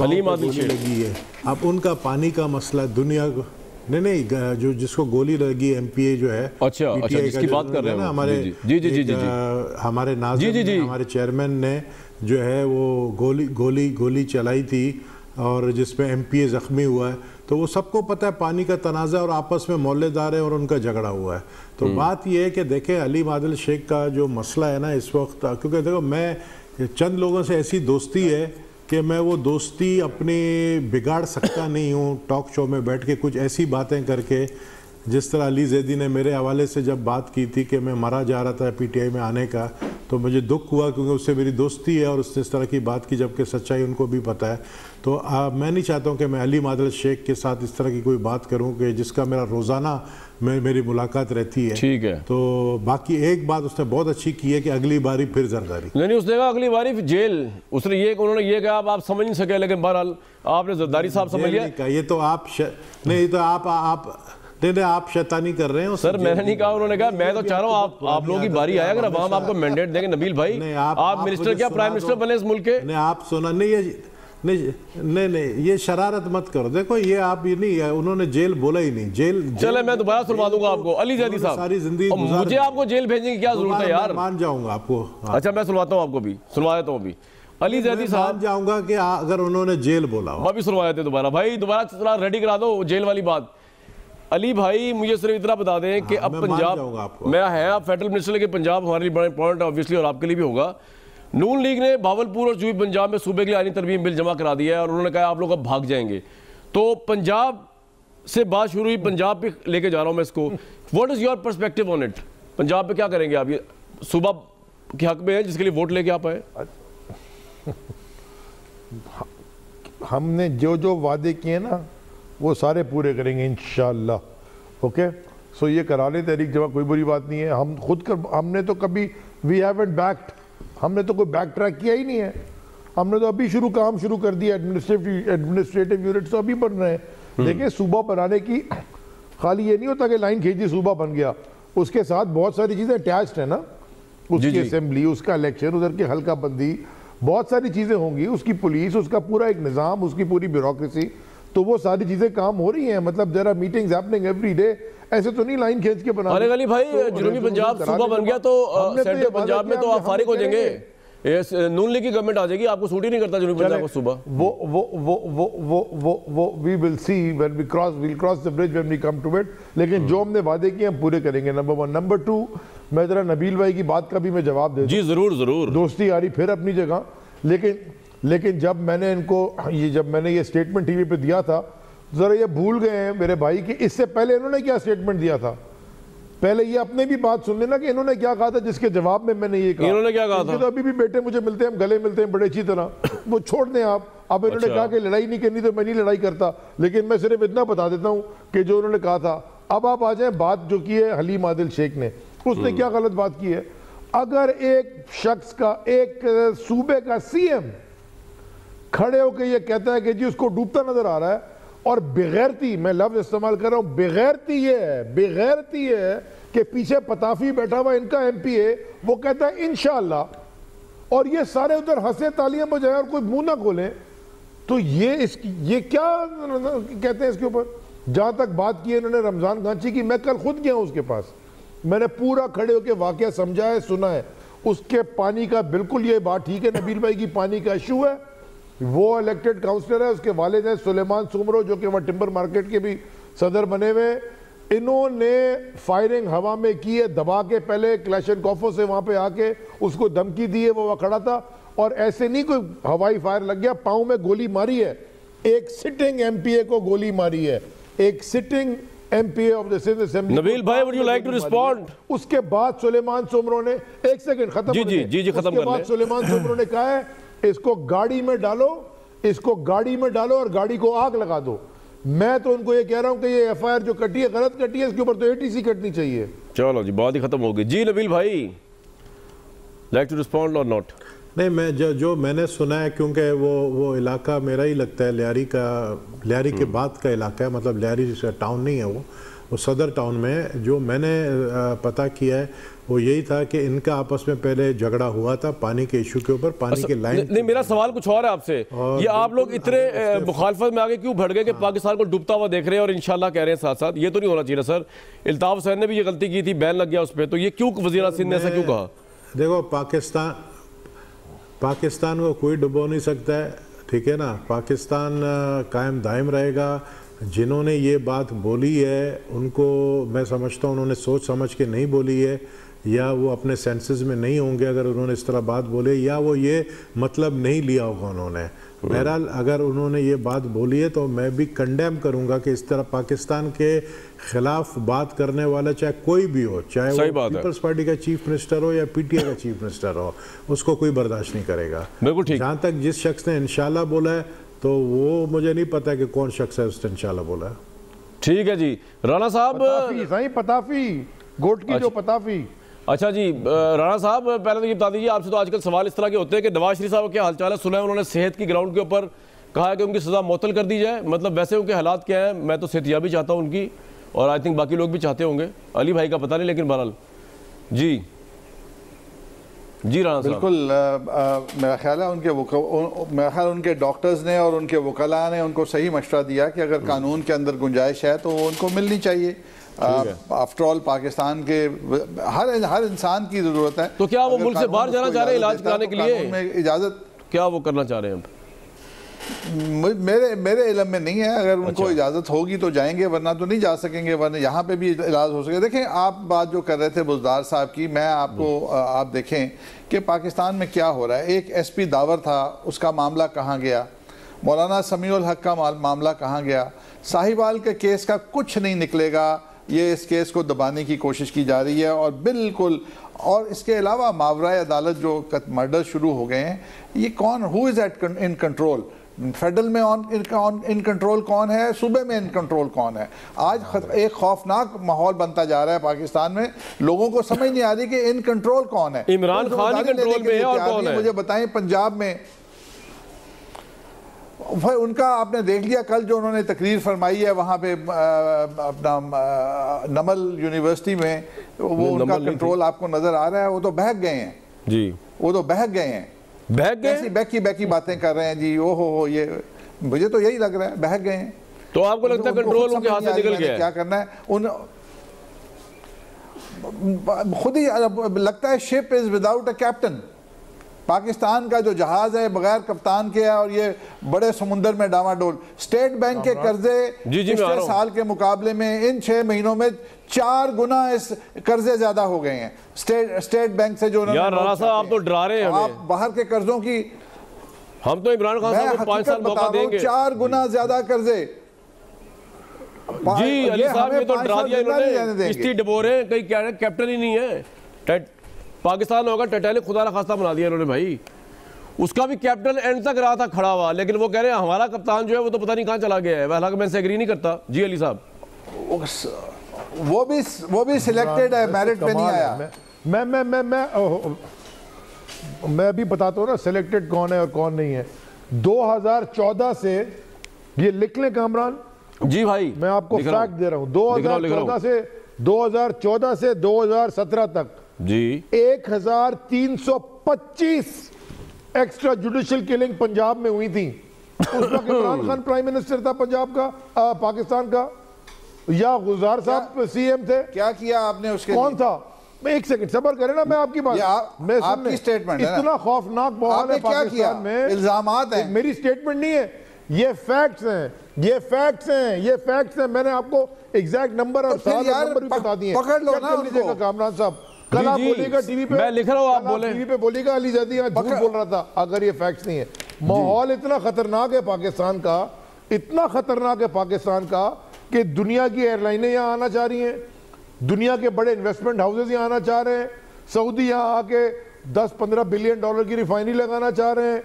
حلیم عادل گولی لگی ہے, اب ان کا پانی کا مسئلہ دنیا کو نہیں جو جس کو گولی لگی ایم پی اے جو ہے, اچھا جس کی بات کر رہے ہیں ہمارے ہمارے ناظم ہمارے چیئرمین نے جو ہے وہ گولی چلائی تھی اور جس میں ایم پی اے زخمی ہوا ہے. تو وہ سب کو پتہ ہے پانی کا تنازع اور آپس میں محلے دار ہیں اور ان کا جھگڑا ہوا ہے. تو بات یہ ہے کہ دیکھیں علیم عادل شیخ کا جو مسئلہ ہے نا اس وقت, کیونکہ دیکھو میں چند لوگوں سے ایسی دوستی ہے کہ میں وہ دوستی اپنی بگاڑ سکتا نہیں ہوں ٹاک شو میں بیٹھ کے کچھ ایسی باتیں کر کے. جس طرح علی زیدی نے میرے حوالے سے جب بات کی تھی کہ میں مرا جا رہا تھا پی ٹی آئی میں آنے کا, تو مجھے دکھ ہوا کیونکہ اس سے میری دوستی ہے اور اس نے اس طرح کی بات کی, جبکہ سچائی ان کو بھی پتہ ہے. تو میں نہیں چاہتا ہوں کہ میں علیم عادل شیخ کے ساتھ اس طرح کی کوئی بات کروں کہ جس کا میرا روزانہ میری ملاقات رہتی ہے. ٹھیک ہے. تو باقی ایک بات اس نے بہت اچھی کی ہے کہ اگلی باری پھر زرداری. نہیں اس نے کہا اگلی باری جیل, اس نے یہ انہوں نے یہ کہا, آپ سمجھ نہیں سکے, لیکن بہرحال آپ نے زرداری صاحب سمجھ لیا. یہ تو آپ نہیں, تو آپ شیطانی کر رہے ہیں. سر میں نے نہیں کہا, انہوں نے کہا میں تو چاہ رہا ہوں آپ لوگوں کی باری آئے, اگر عوام آپ کو مینڈیٹ دیں گے. نبیل بھائی آپ منسٹر کیا پرائم منسٹر بنے اس ملک کے؟ نہیں آپ سونا نہیں یہ شرارت مت کرو. دیکھو یہ آپ یہ نہیں, انہوں نے جیل بولا ہی نہیں. جیل چلے میں دوبارہ سنوا دوں گا آپ کو. علی زیدی صاحب ساری زندگی مجھے آپ کو جیل بھیجنے کی کیا ضرورت ہے یار؟ مان جاؤں گا آپ کو. اچھا میں سنواتا ہوں آپ کو بھی, سنوا دیتا ہوں ابھی. علی زیدی صاحب مان جاؤں گا کہ اگر انہوں نے جیل بولا ہو. میں بھی سنوا دیتے دوبارہ بھائی, دوبارہ ریڈی کرا دو جیل والی بات. علی بھائی مجھے صرف اتنا بتا دیں کہ اب پنجاب میں ہے, آپ فیڈرل منسٹر لیکن پنجاب ہمارے لیے بڑا امپورٹنٹ ہے آبویسلی, اور آپ کے لیے بھی ہوگا. نون لیگ نے بھاولپور اور جنوبی پنجاب میں صوبے کے لیے آئینی ترمیم بل جمع کرا دیا ہے, اور انہوں نے کہا آپ لوگ اب بھاگ جائیں گے. تو پنجاب سے بات شروع ہوئی, پنجاب پہ لے کے جا رہا ہوں میں اس کو. What is your perspective on it? Punjab پہ کیا کریں گے آپ؟ یہ صوبہ کے حق میں ہے جس کے لیے ووٹ لے کے آپ آئے. ہم نے جو وعدے کیے نا وہ سارے پورے کریں گے انشاءاللہ. اوکے سو یہ کرا لیں تحریک جمع, کوئی بری بات نہیں ہے. ہم نے تو کبھی وی ہیونٹ بیکڈ, ہم نے تو کوئی بیک ٹریک کیا ہی نہیں ہے. ہم نے تو ابھی کام شروع کر دیا. ایڈمنسٹریٹو یونٹس ابھی بن رہے ہیں. دیکھیں صوبہ بنانے کی خالی یہ نہیں ہوتا کہ لائن کھینچی صوبہ بن گیا, اس کے ساتھ بہت ساری چیزیں اٹیچڈ ہیں نا. اس کی اسمبلی, اس کا الیکشن, ادھر کی حلقہ بندی, بہت ساری چیزیں ہوں گی, اس کی پولیس, اس کا پورا ایک نظام, اس کی پوری بیوروکریسی. تو وہ ساری چیزیں کام ہو رہی ہیں. مطلب there are meetings happening every day. ایسے تو نہیں لائن کھینچ کے بنا. علی بھائی جنوبی پنجاب صوبہ بن گیا تو سینٹرل پنجاب میں تو آپ فارغ ہو جائیں گے. نون لیگ کی گورنمنٹ آ جائے گی, آپ کو سوٹ ہی نہیں کرتا جنوبی پنجاب کو صوبہ. we will see when we'll cross the bridge when we come to it. لیکن جو ہم نے وعدے کیے ہم پورے کریں گے. نمبر 1. نمبر 2, میں ذرا نبیل بھائی کی بات کا بھی میں جواب دے دوں. جی ضرور. دوستی آ رہی پھر اپنی جگہ. لیکن جب میں نے ان کو یہ اسٹیٹمنٹ ٹی وی پہ دیا تھا, ذرا یہ بھول گئے ہیں میرے بھائی کہ اس سے پہلے انہوں نے کیا اسٹیٹمنٹ دیا تھا. پہلے یہ اپنے بھی بات سن لینا کہ انہوں نے کیا کہا تھا, جس کے جواب میں نے یہ کہا. انہوں نے کیا کہا تھا؟ تو ابھی بھی بیٹے مجھے ملتے ہیں, ہم گلے ملتے ہیں بڑے اچھی طرح, وہ چھوڑ دیں آپ. اب انہوں نے کہا کہ لڑائی نہیں کرنی تو میں نہیں لڑائی کرتا, لیکن میں صرف اتنا بتا دیتا ہوں کہ جو انہوں نے کہا تھا. اب آپ آ جائیں بات جو کی ہے حلیم عادل شیخ نے, اس نے کیا غلط بات کی ہے. اگر ایک شخص کا, ایک صوبے کا سی ایم کھڑے ہو کے یہ کہتا ہے کہ جی اس کو ڈوبتا نظر آ رہا ہے، اور بغیرتی، میں لفظ استعمال کر رہا ہوں، بغیرتی یہ ہے کہ پیچھے پتافی بیٹھا ہوا ان کا ایم پی اے، وہ کہتا ہے انشاءاللہ، اور یہ سارے ادھر ہنسے تالیاں بجائے اور کوئی منہ نہ کھولیں. تو یہ کیا کہتے ہیں اس کے اوپر. جہاں تک بات کی انہوں نے رمضان گانچی کی، میں کل خود گیا ہوں اس کے پاس، میں نے پورا کھڑے ہو کے واقعہ سمجھا ہے، سنا ہے. اس کے پانی کا بالکل یہ بات ٹھیک ہے نبیل بھائی کی، پانی کا ایشو ہے. وہ الیکٹڈ کاؤنسلر ہے، اس کے والد ہیں سلیمان سومرو جو کہ وہاں ٹمبر مارکیٹ کے بھی صدر بنے ہوئے. انہوں نے فائرنگ ہوا میں کی ہے دبا کے، پہلے کلیشن کوفوں سے وہاں پہ آ کے اس کو دھمکی دی ہے، وہ وہاں کھڑا تھا، اور ایسے نہیں کوئی ہوائی فائر لگ گیا، پاؤں میں گولی ماری ہے. ایک سٹنگ ایم پی اے کو گولی ماری ہے، ایک sitting M P A of the Sindh assembly. Nabeel بھائی would you like to respond؟ اس کے بعد سلیمان سومرو نے، ایک سیکنڈ ختم جی ختم کر لیں. اس کے بعد سلیمان سومرو نے کہا ہے اس کو گاڑی میں ڈالو اور گاڑی کو آگ لگا دو. میں تو ان کو یہ کہہ رہا ہوں کہ یہ ایف آئی آر جو کٹی ہے غلط کٹی ہے، اس کے اوپر تو اے ٹی سی کٹنی چاہیے. چلو جی بات ہی ختم ہو گئی. جی نبیل بھائی لائک ٹو رسپونڈ اور ناٹ؟ نہیں، میں جو میں نے سنا ہے، کیونکہ وہ علاقہ میرا ہی لگتا ہے، لیاری کے بعد کا علاقہ ہے، مطلب لیاری ٹاؤن نہیں ہے، وہ صدر ٹاؤن میں. جو میں نے پتہ کیا ہے وہ یہی تھا کہ ان کا آپس میں پہلے جھگڑا ہوا تھا پانی کے ایشو کے اوپر، پانی کے لائن. نہیں، میرا سوال کچھ اور ہے آپ سے. یہ آپ لوگ اتنے مخالفت میں آگے کیوں بڑھ گئے کہ پاکستان کو ڈوبتا ہوا دیکھ رہے ہیں اور انشاءاللہ کہہ رہے ہیں ساتھ ساتھ؟ یہ تو نہیں ہونا چاہیے سر. الطاف حسین نے بھی یہ غلطی کی تھی، بین لگ گیا اس پہ، تو یہ کیوں وزیر اعظم نے ایسا کیوں کہا؟ دیکھو پاکستان کو کوئی ڈبو نہیں سکتا ہے، ٹھیک ہے نا. پاکستان قائم دائم رہے گا. جنہوں نے یہ بات بولی ہے ان کو میں سمجھتا ہوں انہوں نے سوچ سمجھ کے نہیں بولی ہے، یا وہ اپنے سینسز میں نہیں ہوں گے اگر انہوں نے اس طرح بات بولے، یا وہ یہ مطلب نہیں لیا ہوگا انہوں نے. بہرحال اگر انہوں نے یہ بات بولی ہے تو میں بھی کنڈیم کروں گا کہ اس طرح پاکستان کے خلاف بات کرنے والا چاہے کوئی بھی ہو، چاہے وہ پیپلز پارٹی کا چیف منسٹر ہو یا پی ٹی آئی کا چیف منسٹر ہو، اس کو کوئی برداشت نہیں کرے گا. بالکل ٹھیک. جہاں تک جس شخص نے انشاءاللہ بولا ہے تو وہ مجھے نہیں پتا کہ کون شخص ہے اس نے انشاءاللہ بولا ہے. ٹھیک ہے جی. رانا صاحب، پتافی گوٹ کی جو پتافی. اچھا جی رانا صاحب، پہلے تو یہ بتا دیجیے، آپ سے تو آج کل سوال اس طرح کے ہوتے ہیں کہ نواز شریف صاحب کیا حال چال ہے؟ سنا ہے انہوں نے صحت کی گراؤنڈ کے اوپر کہا ہے کہ ان کی سزا معطل کر دی جائے. مطلب ویسے ان کے حالات کیا ہیں؟ میں تو صحتیابی چاہتا ہوں ان کی، اور آئی تھنک باقی لوگ بھی چاہتے ہوں گے. علی بھائی کا پتہ نہیں، لیکن بہرحال جی رانا صاحب. بالکل میرا خیال ہے ان کے ڈاکٹرز نے اور ان کے وکلاء نے ان کو صحیح مشورہ دیا کہ اگر قانون کے اندر گنجائش ہے تو ان کو ملنی چاہیے. آفٹر آل پاکستان کے ہر انسان کی ضرورت ہے. تو کیا وہ ملک سے باہر جانا چاہ رہے ہیں علاج کرانے کے لیے؟ اجازت کیا وہ کرنا چاہ رہے ہیں؟ میرے علم میں نہیں ہے. اگر ان کو اجازت ہوگی تو جائیں گے، ورنہ تو نہیں جا سکیں گے، ورنہ یہاں پہ بھی علاج ہو سکے. دیکھیں آپ بات جو کر رہے تھے بزدار صاحب کی، میں آپ دیکھیں کہ پاکستان میں کیا ہو رہا ہے. ایک ایس پی داور تھا، اس کا معاملہ کہاں گیا؟ مولانا سمیع الحق کا معاملہ کہاں گیا؟ ساہیوال کے کیس کا کچھ نہیں نکلے گا. یہ اس کیس کو دبانے کی کوشش کی جا رہی ہے، اور بالکل. اور اس کے علاوہ ماورائے عدالت جو مرڈر شروع ہو گئے ہیں، یہ کون، ہو از ایٹ ان کنٹرول؟ فیڈرل میں ان کنٹرول کون ہے؟ صوبے میں ان کنٹرول کون ہے؟ آج ایک خوفناک ماحول بنتا جا رہا ہے پاکستان میں. لوگوں کو سمجھ نہیں آ رہی کہ ان کنٹرول کون ہے. عمران خان ہی کنٹرول میں ہے اور کون ہے؟ مجھے بتائیں پنجاب میں ان کا آپ نے دیکھ لیا کل جو انہوں نے تقریر فرمائی ہے وہاں پہ اپنا نمل یونیورسٹی میں، وہ ان کا کنٹرول آپ کو نظر آ رہا ہے. وہ تو بہک گئے ہیں جی، وہ تو بہک گئے ہیں، بیکی باتیں کر رہے ہیں جی. یہ مجھے تو یہی لگ رہا ہے بہک گئے ہیں. تو آپ کو لگتا ہے کنٹرول ان کے ہاتھ سے نکل گیا ہے؟ کیا کرنا ہے خود ہی لگتا ہے. Ship is without a captain. Pakistan کا جو جہاز ہے بغیر کپتان کے ہے، اور یہ بڑے سمندر میں ڈاما ڈول. اسٹیٹ بینک کے قرضے پچھلے سال کے مقابلے میں ان 6 مہینوں میں 4 گنا اس قرضے زیادہ ہو گئے ہیں اسٹیٹ بینک سے. جو یار رانا صاحب آپ تو ڈرا رہے ہیں ہمیں. آپ باہر کے قرضوں کی، ہم تو عمران خان صاحب کو 5 سال موقع دیں گے. 4 گنا زیادہ قرضے. جی علی صاحب یہ تو ڈرا دیا انہوں نے. کشتی ڈبو رہے ہیں، کہیں کیپٹن ہی نہیں ہے. پاکستان ہوگا ٹائٹینک خدا نہ خواستہ بنا دیا انہوں نے بھائی. اس کا بھی کیپٹن اینڈ تک رہا تھا کھڑا ہوا، لیکن وہ کہہ رہے ہیں ہمارا کپتان جو ہے وہ تو پتہ نہیں کہاں چلا گیا ہے. حالانکہ میں سے ایگری نہیں کرتا. جی علی صاحب، وہ بھی سلیکٹڈ ہے، میرٹ پہ نہیں آیا. میں بھی بتاتا ہوں نا سلیکٹڈ کون ہے اور کون نہیں ہے. 2014 سے یہ لکھ لیں کامران جی بھائی میں آپ کو فیکٹ دے رہا ہوں 2014 سے 2017 تک جی 1325 ایکسٹرا جوڈیشل کلنگ پنجاب میں ہوئی تھیں. اس وقت عمران خان پرائم منسٹر تھا پنجاب کا پاکستان کا یا غزار صاحب سی ایم تھے. کیا کیا آپ نے اس کے کون تھا؟ میں ایک سیکنڈ صبر کریں نا, میں آپ کی بات آپ کی سٹیٹمنٹ ہے اتنا خوفناک ماحول ہے پاکستان میں, الزامات ہیں, میری سٹیٹمنٹ نہیں ہے, یہ فیکٹس ہیں, یہ فیکٹس ہیں. میں نے آپ کو ایگزیکٹ نمبر اور سال نمبر بھی بتا دیے. پکڑ لو نا ان کو کامران صاحب, کل آپ بولیے گا ٹی وی پہ, میں لکھ رہا ہوں آپ بولیں, ٹی وی پہ بولیے گا علی زیدی جھوٹ بول رہا تھا اگر یہ فیکٹس نہیں ہے. ماحول اتنا خطرناک ہے پاکستان کا, اتنا خطرناک ہے پاکستان کا کہ دنیا کی ایئر لائنیں یہاں آنا چاہ رہی ہیں, دنیا کے بڑے انویسٹمنٹ ہاؤسز یہاں آنا چاہ رہے ہیں, سعودی یہاں آ کے 10-15 بلین ڈالر کی ریفائنری لگانا چاہ رہے ہیں,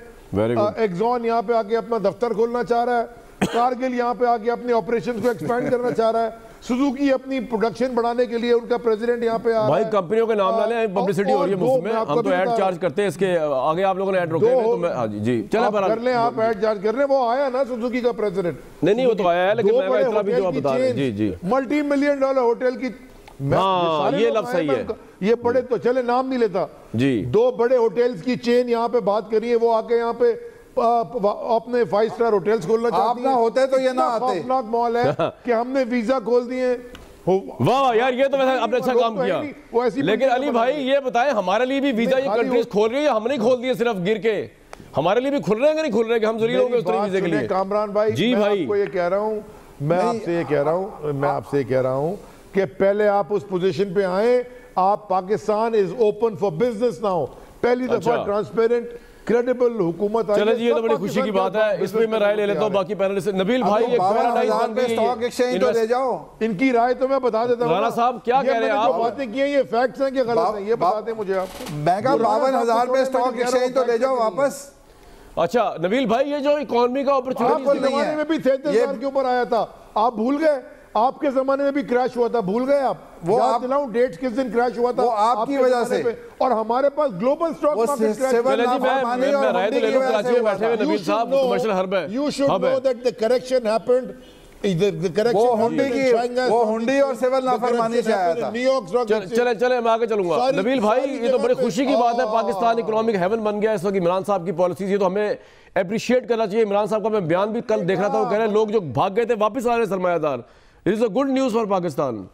ایکزون یہاں پہ آ کے اپنا دفتر کھولنا چاہ رہا ہے, کارگل یہاں پہ آ کے اپنے آپریشن کو ایکسپینڈ کرنا چاہ رہا ہے, سوزوکی اپنی پروڈکشن بڑھانے کے لیے ان کا پریزیڈنٹ یہاں پہ آ رہا ہے. بھائی کمپنیوں کے نام نہ لیں, پبلسٹی ہو رہی ہے مفت میں, ہم تو ایڈ چارج کرتے ہیں, اس کے آگے آپ لوگوں نے ایڈ روکے ہوئے تو میں جی چلیں کر لیں, آپ ایڈ چارج کر لیں. وہ آیا نا سوزوکی کا پریزیڈنٹ, نہیں وہ تو آیا ہے, لیکن میں اتنا بھی جو آپ بتا رہے ہیں. جی جی ملٹی ملین ڈالر ہوٹل کی, ہاں یہ لفظ صحیح ہے, یہ بڑے تو چلے نام نہیں لیتا جی 2 بڑے ہوٹلز کی چین یہاں پہ بات کری ہے, وہ آ کے یہاں پہ اپنے 5 سٹار ہوٹلز کھولنا چاہتی ہیں. آپ نہ ہوتے تو یہ نہ آتے. خوفناک ماحول ہے کہ ہم نے ویزا کھول دیے. واہ یار یہ تو ویسے آپ نے اچھا کام کیا, لیکن علی بھائی یہ بتائیں ہمارے لیے بھی ویزا یہ کنٹریز کھول رہی ہے, ہم نہیں کھول دیے صرف گر کے, ہمارے لیے بھی کھل رہے ہیں کہ نہیں کھل رہے کہ ہم ذلیل ہوں گے اس طرح ویزے کے لیے. کامران بھائی جی میں آپ کو یہ کہہ رہا ہوں, میں آپ سے یہ کہہ رہا ہوں کہ پہلے آپ اس پوزیشن پہ آئیں, آپ Pakistan is open for business now, پہلی دفعہ ٹرانسپیرنٹ کریڈیبل حکومت آئی. چلیں جی یہ تو بڑی خوشی کی بات ہے, اس میں رائے لے لیتا ہوں باقی پینل سے. نبیل بھائی ایک 52,000 پہ سٹاک ایکسچینج تو لے جاؤ, ان کی رائے تو میں بتا دیتا ہوں. رانا صاحب کیا کہہ رہے ہیں آپ, باتیں کی ہیں یہ فیکٹس ہیں کہ غلط ہیں, یہ بتا دیں مجھے آپ. میں کہا 52,000 پہ سٹاک ایکسچینج تو لے جاؤ واپس. اچھا نبیل بھائی یہ جو اکانومی کا اپرچونٹی آپ کے زمانے میں بھی 33,000 کے اوپر آیا تھا, آپ بھول گئے. آپ کے زمانے میں بھی کریش ہوا تھا, بھول گئے آپ. وہ آپ دلاؤں ڈیٹس کس دن کریش ہوا تھا, وہ آپ کی وجہ سے, اور ہمارے پاس گلوبل سٹاک مارکیٹ کریش. میں رائے تو لے لوں, کراچی میں بیٹھے ہوئے نبیل صاحب کمرشل ہرب ہے. You should know that the correction happened. وہ ہنڈی اور سیول نافرمانی سے آیا تھا. چلیں میں آگے چلوں گا. نبیل بھائی یہ تو بڑی خوشی کی بات ہے, پاکستان اکنامک ہیون بن گیا اس وقت عمران صاحب کی پالیسیز, یہ تو ہمیں اپریشیٹ کرنا چاہیے. عمران صاحب کا میں بیان بھی کل دیکھ رہا تھا, وہ کہہ رہے ہیں لوگ جو بھاگ گئے تھے واپس آ رہے ہیں سرمایہ دار. It is a good news for Pakistan.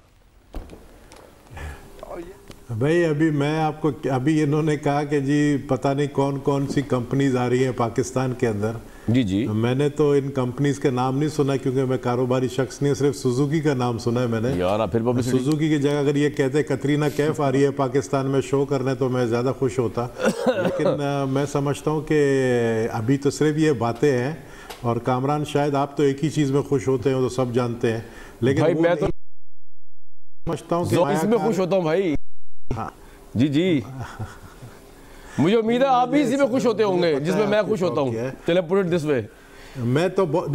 بھائی ابھی میں آپ کو ابھی انہوں نے کہا کہ جی پتہ نہیں کون کون سی کمپنیز آ رہی ہیں پاکستان کے اندر. جی جی میں نے تو ان کمپنیز کے نام نہیں سنا کیونکہ میں کاروباری شخص نہیں, صرف سوزوکی کا نام سنا ہے میں نے. یار پھر سوزوکی کی جگہ اگر یہ کہتے کترینہ کیف آ رہی ہے پاکستان میں شو کرنے تو میں زیادہ خوش ہوتا, لیکن میں سمجھتا ہوں کہ ابھی تو صرف یہ باتیں ہیں. اور کامران شاید آپ تو ایک ہی چیز میں خوش ہوتے ہیں, وہ تو سب جانتے ہیں, لیکن میں تو سمجھتا ہوں کہ اس میں خوش ہوتا ہوں بھائی. جی جی مجھے امید ہے آپ بھی اسی میں خوش ہوتے ہوں گے جس میں میں خوش ہوتا ہوں. چلیں put it this way.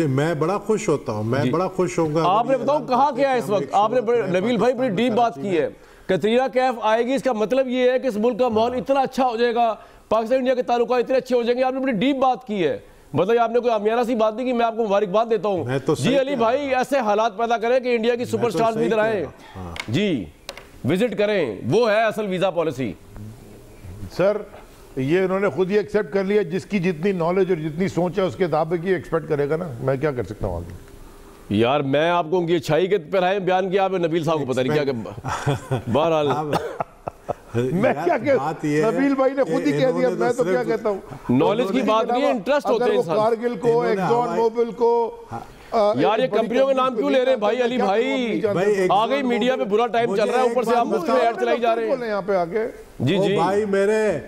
میں بڑا خوش ہوتا ہوں, میں بڑا خوش ہوں گا. آپ نے بتاؤ کہا کیا ہے اس وقت, آپ نے نبیل بھائی بڑی ڈیپ بات کی ہے. کترینہ کیف آئے گی, اس کا مطلب یہ ہے کہ اس ملک کا ماحول اتنا اچھا ہو جائے گا, پاکستان انڈیا کے تعلقات اتنے اچھے ہو جائیں گے. آپ نے بڑی ڈیپ بات کی ہے, مطلب آپ نے کوئی آمیانہ سی بات نہیں کی, میں آپ کو مبارکباد دیتا ہوں. جی علی بھائی ایسے حالات پیدا کریں کہ انڈیا کی سپر سٹارز بھی ادھر آئیں, جی وزٹ کریں, وہ ہے اصل ویزا پالیسی. سر یہ انہوں نے خود ہی ایکسیپٹ کر لیا, جس کی جتنی نالج اور جتنی سوچ ہے اس کے دعوے کی ایکسپیکٹ کرے گا نا, میں کیا کر سکتا ہوں آگے. یار میں آپ کو ان کی اچھائی کے پہلے بیان کیا, آپ نے نبیل صاحب کو پتہ نہیں کیا. بہرحال میں کیا کہتا نبیل بھائی نے خود ہی کہہ دیا, میں تو کیا کہتا ہوں. نالج کی بات نہیں ہے, انٹرسٹ ہوتے ہیں انسان. کارگل کو, ایکزون موبل کو, یار یہ کمپنیوں کے نام کیوں لے رہے ہیں بھائی. علی بھائی آگئی میڈیا پہ برا ٹائم چل رہا ہے, اوپر سے آپ مفت میں ایڈ چلائی جا رہے ہیں. یہاں پہ آگے جی جی بھائی میرے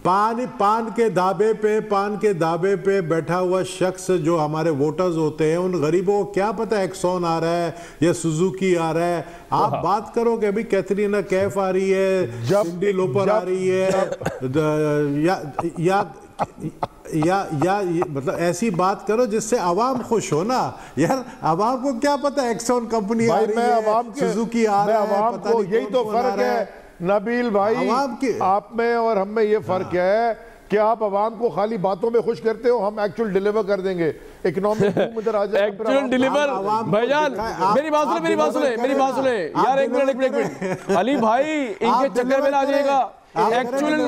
پان کے دھابے پہ بیٹھا ہوا شخص جو ہمارے ووٹرز ہوتے ہیں, ان غریبوں کو کیا پتہ ایکسون آ رہا ہے یا سوزوکی آ رہا ہے. آپ بات کرو کہ ابھی کیترینہ کیف آ رہی ہے, سنڈی لوپر آ رہی ہے, یا مطلب ایسی بات کرو جس سے عوام خوش ہو نا. یار عوام کو کیا پتہ ایکسون کمپنی آ رہی ہے, سوزوکی آ رہا ہے, پتہ نہیں یہی تو فرق ہے نبیل بھائی, آپ میں اور ہم میں یہ فرق ہے کہ آپ عوام کو خالی باتوں میں خوش کرتے ہو، ہم ایکچول ڈیلیور کر دیں گے، اکنامک بوم ادھر آ جائے گا۔ ایکچوئل ڈیلیور بھائی جان میری بات سنیں یار، ایک منٹ علی بھائی ان کے چکر میں نہ آ جائے گا، ایکچوئل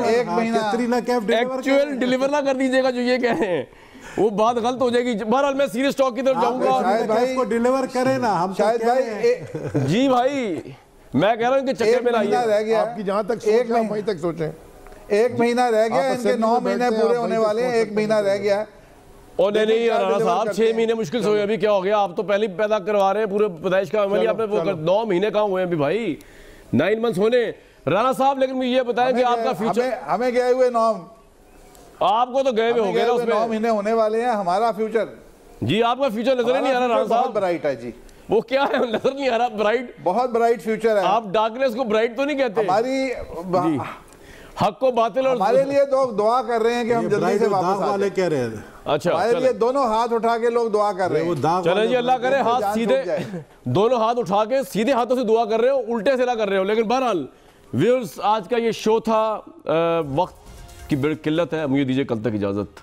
ڈیلیور نہ کر دیجیے گا جو یہ کہہ رہے ہیں، وہ بات غلط ہو جائے گی۔ بہرحال میں سیریس ٹاک کی طرف جاؤں گا۔ اس کو ڈیلیور کریں نا، ہم شاہد بھائی جی بھائی میں کہہ رہا ہوں ان کے چکر میں نہ آئیے، آپ کی جہاں تک سوچ ہے وہیں تک سوچیں۔ 1 مہینہ رہ گیا، ان کے 9 مہینے پورے ہونے والے ہیں، 1 مہینہ رہ گیا ہے۔ اور نہیں رانا صاحب 6 مہینے مشکل سے ہوئے، ابھی کیا ہو گیا، آپ تو پہلے پیدا کروا رہے ہیں پورے پیدائش کا عمل، آپ نے 9 مہینے کہاں ہوئے ہیں ابھی بھائی، 9 منتھس ہونے۔ رانا صاحب لیکن مجھے یہ بتائیں کہ آپ کا فیوچر، ہمیں گئے ہوئے 9، آپ کو تو گئے ہوئے ہو گئے نا اس میں، 9 مہینے ہونے والے ہیں، ہمارا فیوچر جی آپ کا فیوچر نظر نہیں آ رہا رانا بہت صاحب، برائٹ ہے جی، وہ کیا ہے نظر نہیں آ رہا، برائٹ، بہت برائٹ فیوچر ہے۔ آپ ڈارکنیس کو برائٹ تو نہیں کہتے، ہماری حق کو باطل اور ہمارے لیے تو دعا کر رہے ہیں کہ ہم جلدی سے واپس آ جائیں۔ کہہ رہے ہیں اچھا ہمارے لیے دونوں ہاتھ اٹھا کے لوگ دعا کر رہے ہیں، چلیں جی اللہ کرے ہاتھ سیدھے، دونوں ہاتھ اٹھا کے سیدھے ہاتھوں سے دعا کر رہے ہو، الٹے سے نہ کر رہے ہو۔ لیکن بہرحال ویورز آج کا یہ شو تھا، وقت کی بڑی قلت ہے، مجھے دیجیے کل تک اجازت۔